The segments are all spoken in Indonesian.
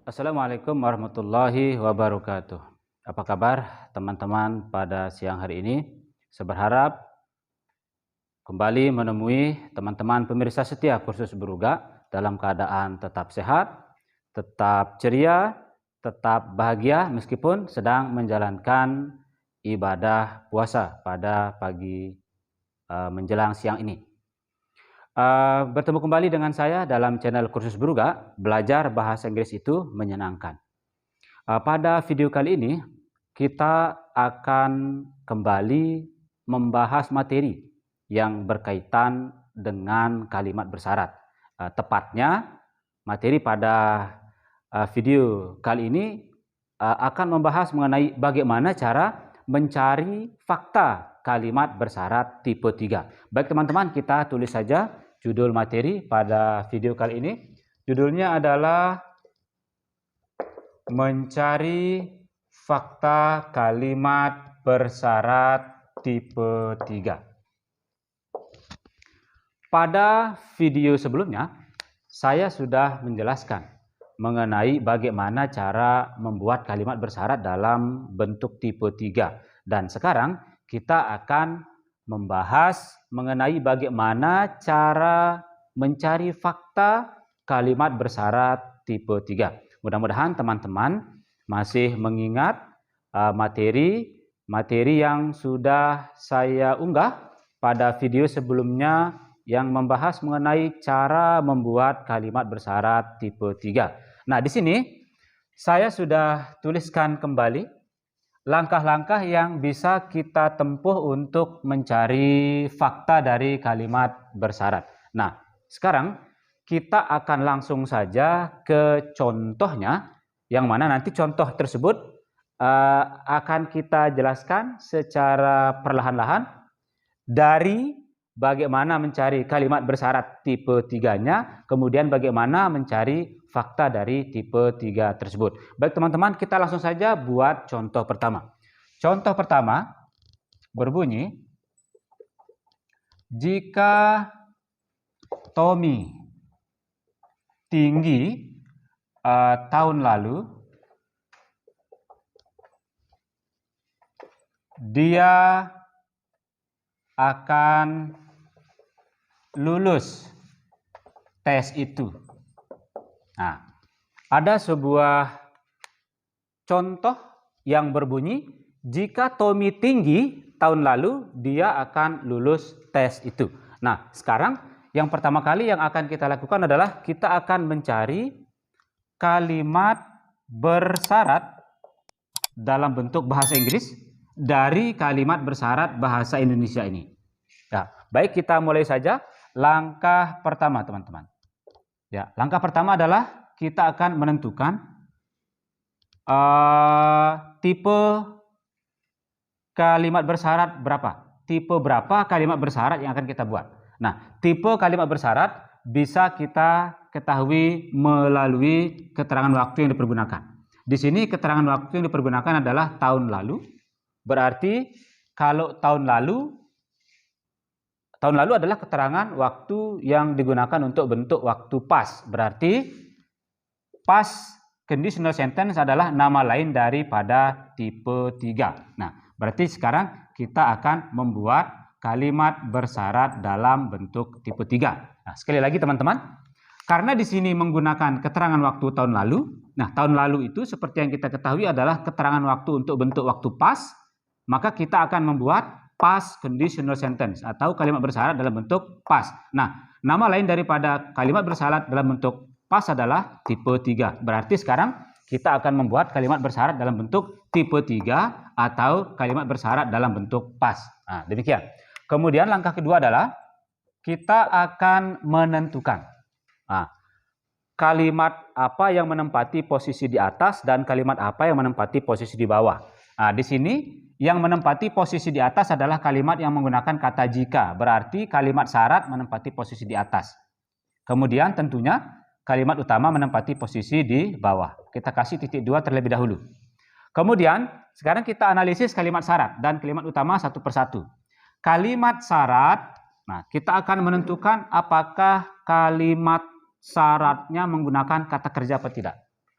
Assalamualaikum warahmatullahi wabarakatuh. Apa kabar teman-teman pada siang hari ini? Saya berharap kembali menemui teman-teman pemirsa setia kursus beruga dalam keadaan tetap sehat, tetap ceria, tetap bahagia meskipun sedang menjalankan ibadah puasa pada pagi menjelang siang ini. Bertemu kembali dengan saya dalam channel kursus beruga, belajar bahasa Inggris itu menyenangkan. Pada video kali ini, kita akan kembali membahas materi yang berkaitan dengan kalimat bersyarat. Tepatnya, materi pada video kali ini akan membahas mengenai bagaimana cara mencari fakta kalimat bersyarat tipe 3. Baik teman-teman, kita tulis saja judul materi pada video kali ini. Judulnya adalah mencari fakta kalimat bersyarat tipe 3. Pada video sebelumnya, saya sudah menjelaskan mengenai bagaimana cara membuat kalimat bersyarat dalam bentuk tipe 3. Dan sekarang kita akan membahas mengenai bagaimana cara mencari fakta kalimat bersyarat tipe 3. Mudah-mudahan teman-teman masih mengingat materi yang sudah saya unggah pada video sebelumnya yang membahas mengenai cara membuat kalimat bersyarat tipe 3. Nah, di sini saya sudah tuliskan kembali langkah-langkah yang bisa kita tempuh untuk mencari fakta dari kalimat bersyarat. Nah, sekarang kita akan langsung saja ke contohnya, yang mana nanti contoh tersebut akan kita jelaskan secara perlahan-lahan dari bagaimana mencari kalimat bersyarat tipe 3-nya, kemudian bagaimana mencari fakta dari tipe 3 tersebut. Baik teman-teman, kita langsung saja buat contoh pertama. Contoh pertama berbunyi, jika Tommy tinggi tahun lalu, dia akan lulus tes itu. Nah, ada sebuah contoh yang berbunyi, jika Tommy tinggi tahun lalu, dia akan lulus tes itu. Nah, sekarang yang pertama kali yang akan kita lakukan adalah kita akan mencari kalimat bersyarat dalam bentuk bahasa Inggris dari kalimat bersyarat bahasa Indonesia ini. Ya, baik, kita mulai saja. Langkah pertama, teman-teman. Ya, langkah pertama adalah kita akan menentukan tipe kalimat bersyarat berapa. Tipe berapa kalimat bersyarat yang akan kita buat. Nah, tipe kalimat bersyarat bisa kita ketahui melalui keterangan waktu yang dipergunakan. Di sini keterangan waktu yang dipergunakan adalah tahun lalu. Berarti kalau tahun lalu adalah keterangan waktu yang digunakan untuk bentuk waktu past. Berarti past conditional sentence adalah nama lain daripada tipe 3. Nah, berarti sekarang kita akan membuat kalimat bersyarat dalam bentuk tipe 3. Nah, sekali lagi teman-teman, karena di sini menggunakan keterangan waktu tahun lalu. Nah, tahun lalu itu seperti yang kita ketahui adalah keterangan waktu untuk bentuk waktu past, maka kita akan membuat past conditional sentence atau kalimat bersyarat dalam bentuk past. Nah, nama lain daripada kalimat bersyarat dalam bentuk past adalah tipe 3. Berarti sekarang kita akan membuat kalimat bersyarat dalam bentuk tipe 3 atau kalimat bersyarat dalam bentuk past. Nah, demikian. Kemudian langkah kedua adalah kita akan menentukan kalimat apa yang menempati posisi di atas dan kalimat apa yang menempati posisi di bawah. Nah, di sini yang menempati posisi di atas adalah kalimat yang menggunakan kata jika, berarti kalimat syarat menempati posisi di atas. Kemudian tentunya kalimat utama menempati posisi di bawah. Kita kasih titik 2 terlebih dahulu. Kemudian sekarang kita analisis kalimat syarat dan kalimat utama satu persatu. Kalimat syarat, nah kita akan menentukan apakah kalimat syaratnya menggunakan kata kerja atau tidak.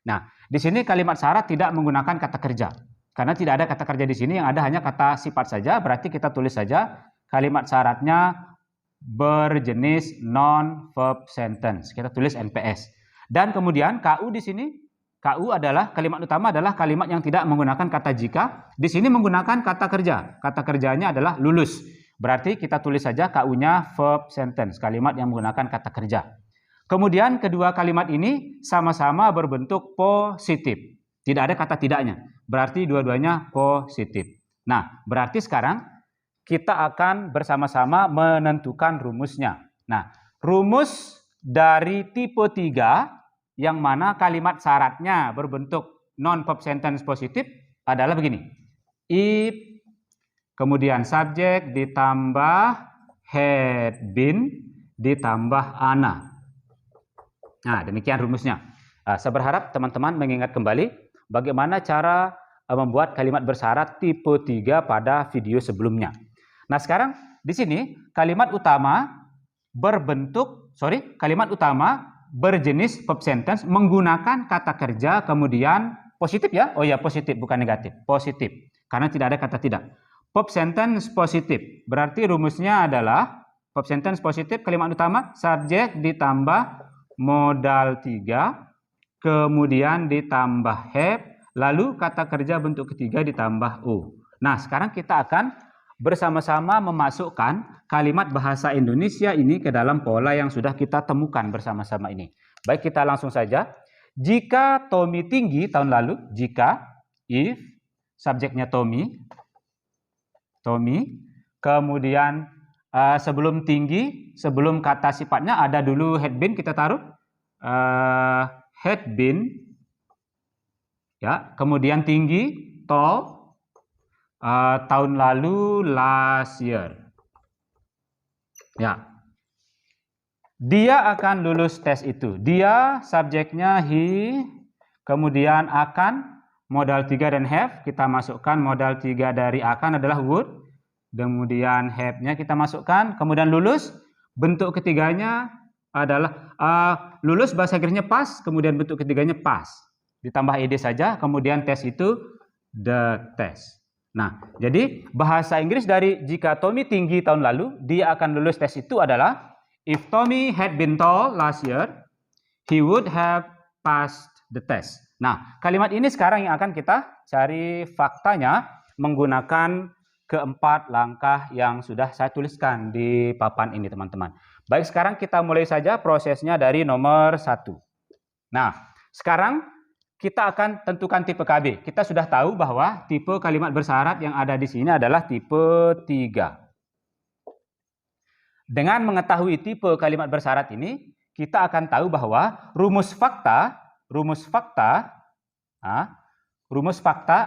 Nah, di sini kalimat syarat tidak menggunakan kata kerja. Karena tidak ada kata kerja di sini, yang ada hanya kata sifat saja, berarti kita tulis saja kalimat syaratnya berjenis non-verb sentence. Kita tulis NPS. Dan kemudian KU di sini, KU adalah kalimat utama adalah kalimat yang tidak menggunakan kata jika. Di sini menggunakan kata kerja. Kata kerjanya adalah lulus. Berarti kita tulis saja KU-nya verb sentence, kalimat yang menggunakan kata kerja. Kemudian kedua kalimat ini sama-sama berbentuk positif. Tidak ada kata tidaknya. Berarti dua-duanya positif. Nah, berarti sekarang kita akan bersama-sama menentukan rumusnya. Nah, rumus dari tipe 3 yang mana kalimat syaratnya berbentuk non-verb sentence positif adalah begini. If, kemudian subjek ditambah had been ditambah ana. Nah, demikian rumusnya. Saya berharap teman-teman mengingat kembali bagaimana cara membuat kalimat bersyarat tipe 3 pada video sebelumnya. Nah, sekarang di sini kalimat utama berjenis verb sentence menggunakan kata kerja kemudian positif ya. Oh ya, positif bukan negatif, positif. Karena tidak ada kata tidak. Verb sentence positif. Berarti rumusnya adalah verb sentence positif kalimat utama subjek ditambah modal 3 kemudian ditambah have, lalu kata kerja bentuk ketiga ditambah u. Nah, sekarang kita akan bersama-sama memasukkan kalimat bahasa Indonesia ini ke dalam pola yang sudah kita temukan bersama-sama ini. Baik, kita langsung saja. Jika Tommy tinggi tahun lalu, jika, if, subjeknya Tommy, kemudian sebelum tinggi, sebelum kata sifatnya ada dulu had been, kita taruh had been, ya, kemudian tinggi, tall, tahun lalu, last year. Ya. Dia akan lulus tes itu. Dia, subjeknya he, kemudian akan, modal 3 dan have, kita masukkan modal 3 dari akan adalah would, kemudian have-nya kita masukkan, kemudian lulus, bentuk ketiganya adalah, lulus bahasa Inggrisnya pass, kemudian bentuk ketiganya pass. Ditambah ed saja, kemudian tes itu the test. Nah, jadi bahasa Inggris dari jika Tommy tinggi tahun lalu, dia akan lulus tes itu adalah if Tommy had been tall last year, he would have passed the test. Nah, kalimat ini sekarang yang akan kita cari faktanya menggunakan keempat langkah yang sudah saya tuliskan di papan ini, teman-teman. Baik, sekarang kita mulai saja prosesnya dari nomor 1. Nah, sekarang kita akan tentukan tipe KB. Kita sudah tahu bahwa tipe kalimat bersyarat yang ada di sini adalah tipe 3. Dengan mengetahui tipe kalimat bersyarat ini, kita akan tahu bahwa rumus fakta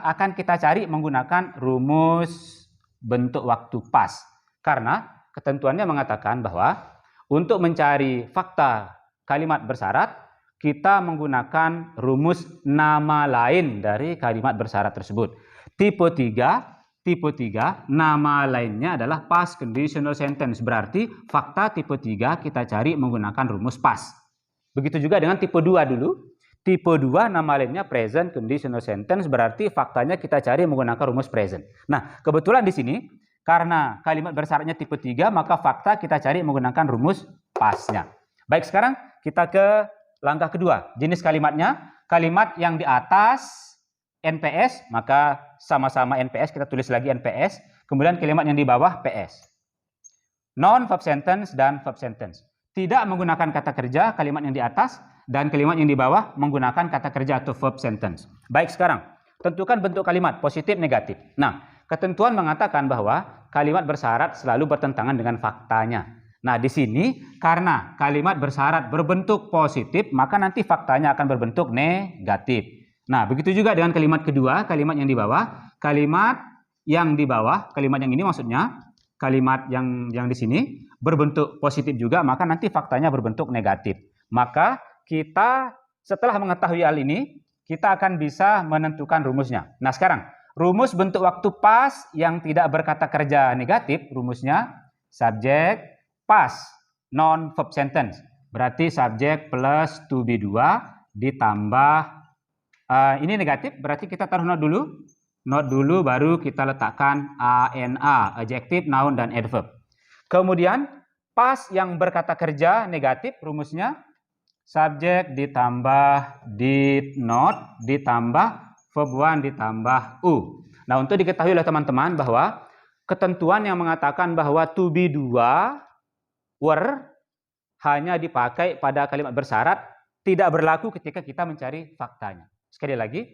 akan kita cari menggunakan rumus bentuk waktu pas. Karena ketentuannya mengatakan bahwa untuk mencari fakta kalimat bersyarat, kita menggunakan rumus nama lain dari kalimat bersyarat tersebut. Tipe 3, nama lainnya adalah past conditional sentence. Berarti fakta tipe 3 kita cari menggunakan rumus past. Begitu juga dengan tipe 2 dulu. Tipe 2 nama lainnya present conditional sentence. Berarti faktanya kita cari menggunakan rumus present. Nah, kebetulan di sini karena kalimat bersyaratnya tipe 3, maka fakta kita cari menggunakan rumus pastnya. Baik, sekarang kita ke langkah kedua, jenis kalimatnya, kalimat yang di atas NPS, maka sama-sama NPS, kita tulis lagi NPS, kemudian kalimat yang di bawah PS. Non-verb sentence dan verb sentence. Tidak menggunakan kata kerja, kalimat yang di atas, dan kalimat yang di bawah menggunakan kata kerja atau verb sentence. Baik, sekarang, tentukan bentuk kalimat, positif, negatif. Nah, ketentuan mengatakan bahwa kalimat bersyarat selalu bertentangan dengan faktanya. Nah, di sini karena kalimat bersyarat berbentuk positif, maka nanti faktanya akan berbentuk negatif. Nah, begitu juga dengan kalimat kedua, kalimat yang di bawah. Kalimat yang di bawah, kalimat yang ini maksudnya, kalimat yang di sini berbentuk positif juga, maka nanti faktanya berbentuk negatif. Maka kita setelah mengetahui hal ini, kita akan bisa menentukan rumusnya. Nah, sekarang rumus bentuk waktu pas yang tidak berkata kerja negatif, rumusnya subjek past non-verb sentence. Berarti subjek plus to be 2 ditambah Ini negatif, berarti kita taruh not dulu. Not dulu, baru kita letakkan ANA, adjective, noun, dan adverb. Kemudian, pas yang berkata kerja negatif, rumusnya subjek ditambah did not ditambah verb 1 ditambah u. Nah, untuk diketahui oleh teman-teman bahwa ketentuan yang mengatakan bahwa to be 2 were hanya dipakai pada kalimat bersyarat, tidak berlaku ketika kita mencari faktanya. Sekali lagi,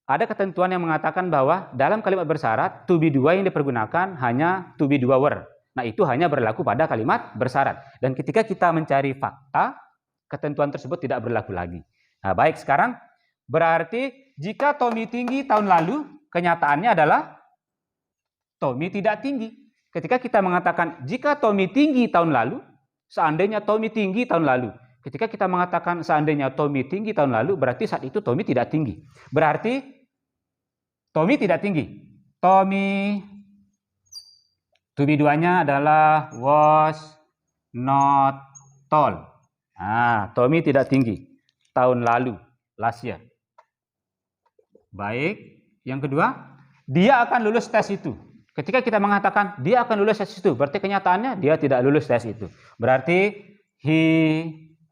ada ketentuan yang mengatakan bahwa dalam kalimat bersyarat, to be 2 yang dipergunakan hanya to be 2 were. Nah, itu hanya berlaku pada kalimat bersyarat. Dan ketika kita mencari fakta, ketentuan tersebut tidak berlaku lagi. Nah, baik, sekarang berarti jika Tommy tinggi tahun lalu, kenyataannya adalah Tommy tidak tinggi. Ketika kita mengatakan jika Tommy tinggi tahun lalu, seandainya Tommy tinggi tahun lalu. Ketika kita mengatakan seandainya Tommy tinggi tahun lalu, berarti saat itu Tommy tidak tinggi. Berarti Tommy tidak tinggi. Tommy, to be 2-nya adalah was not tall. Nah, Tommy tidak tinggi tahun lalu, last year. Baik, yang kedua, dia akan lulus tes itu. Ketika kita mengatakan dia akan lulus tes itu, berarti kenyataannya dia tidak lulus tes itu. Berarti he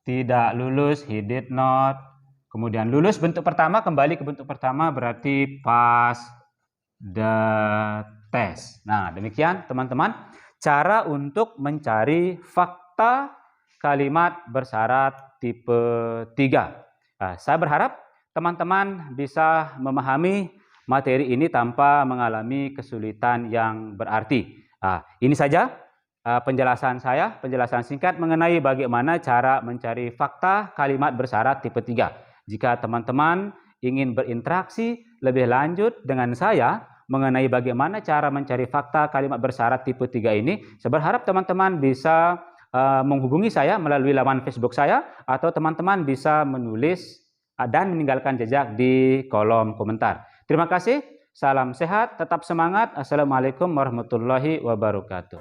tidak lulus, he did not. Kemudian lulus bentuk pertama, kembali ke bentuk pertama, berarti pass the test. Nah, demikian teman-teman cara untuk mencari fakta kalimat bersyarat tipe 3. Nah, saya berharap teman-teman bisa memahami materi ini tanpa mengalami kesulitan yang berarti. Ini saja penjelasan saya, penjelasan singkat mengenai bagaimana cara mencari fakta kalimat bersyarat tipe 3. Jika teman-teman ingin berinteraksi lebih lanjut dengan saya mengenai bagaimana cara mencari fakta kalimat bersyarat tipe 3 ini, saya berharap teman-teman bisa menghubungi saya melalui laman Facebook saya, atau teman-teman bisa menulis dan meninggalkan jejak di kolom komentar. Terima kasih, salam sehat, tetap semangat. Assalamualaikum warahmatullahi wabarakatuh.